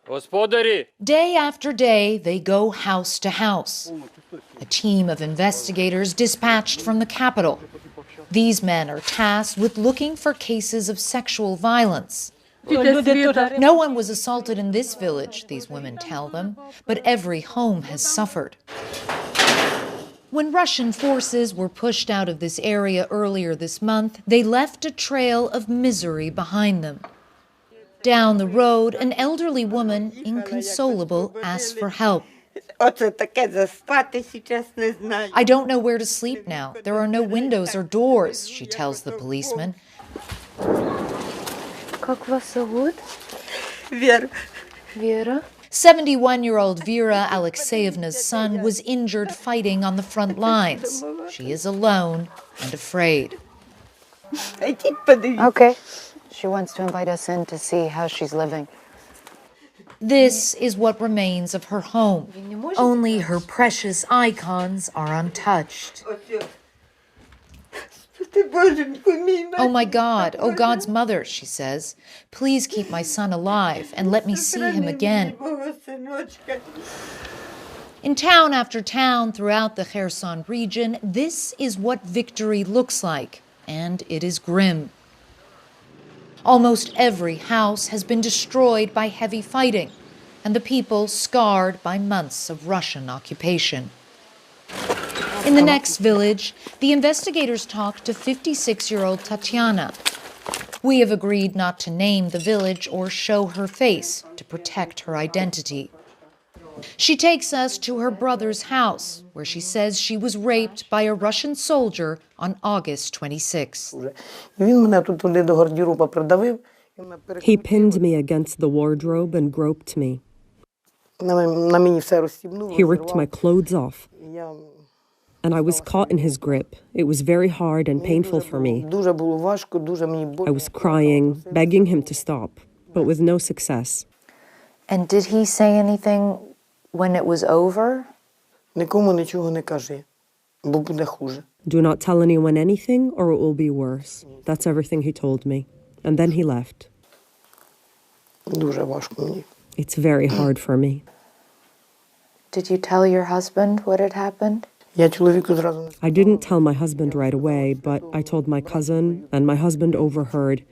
Господарі! Day after day, they go house to house. A team of investigators dispatched from the capital. These men are tasked with looking for cases of sexual violence. No one was assaulted in this village, these women tell them, but every home has suffered. When Russian forces were pushed out of this area earlier this month, they left a trail of misery behind them. Down the road, an elderly woman, inconsolable, asks for help. I don't know where to sleep now. There are no windows or doors, she tells the policeman. Как вас зовут? Vera. Vera. 71-year-old Vera Alexeyevna's son was injured fighting on the front lines. She is alone and afraid. Okay. She wants to invite us in to see how she's living. This is what remains of her home. Only her precious icons are untouched. Oh my God, oh God's mother, she says, please keep my son alive and let me see him again. In town after town throughout the Kherson region, this is what victory looks like, and it is grim. Almost every house has been destroyed by heavy fighting, and the people scarred by months of Russian occupation. In the next village, the investigators talked to 56-year-old Tatiana. We have agreed not to name the village or show her face to protect her identity. She takes us to her brother's house, where she says she was raped by a Russian soldier on August 26. He pinned me against the wardrobe and groped me. He ripped my clothes off, and I was caught in his grip. It was very hard and painful for me. I was crying, begging him to stop, but with no success. And did he say anything when it was over? Do not tell anyone anything or it will be worse. That's everything he told me. And then he left. It's very hard for me. Did you tell your husband what had happened? I didn't tell my husband right away, but I told my cousin, and my husband overheard.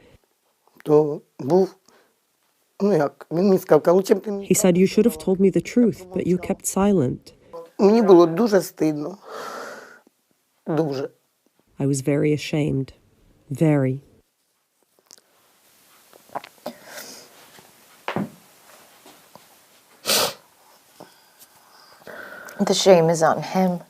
He said, you should have told me the truth, but you kept silent. I was very ashamed. Very. The shame is on him.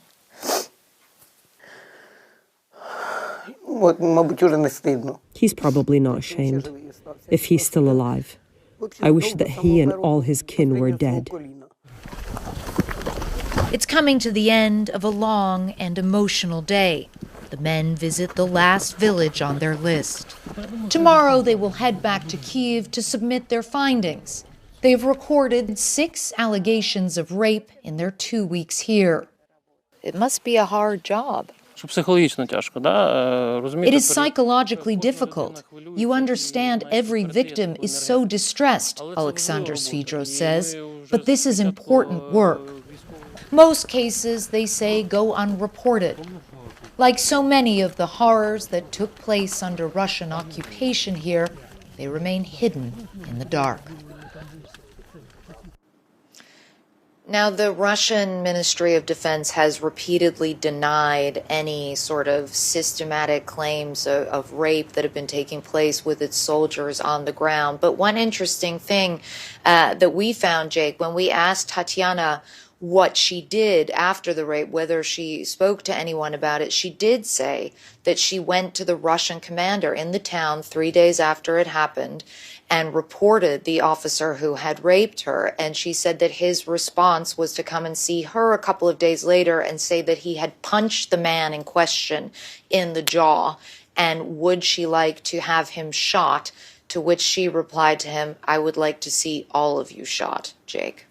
He's probably not ashamed, if he's still alive. I wish that he and all his kin were dead. It's coming to the end of a long and emotional day. The men visit the last village on their list. Tomorrow they will head back to Kyiv to submit their findings. They've recorded 6 allegations of rape in their 2 weeks here. It must be a hard job. It is psychologically difficult. You understand every victim is so distressed, Alexander Svidro says, but this is important work. Most cases, they say, go unreported. Like so many of the horrors that took place under Russian occupation here, they remain hidden in the dark. Now, the Russian Ministry of Defense has repeatedly denied any sort of systematic claims of rape that have been taking place with its soldiers on the ground. But one interesting thing that we found, Jake, when we asked Tatiana what she did after the rape, whether she spoke to anyone about it, she did say that she went to the Russian commander in the town 3 days after it happened and reported the officer who had raped her. And she said that his response was to come and see her a couple of days later and say that he had punched the man in question in the jaw and would she like to have him shot, to which she replied to him, I would like to see all of you shot, Jake.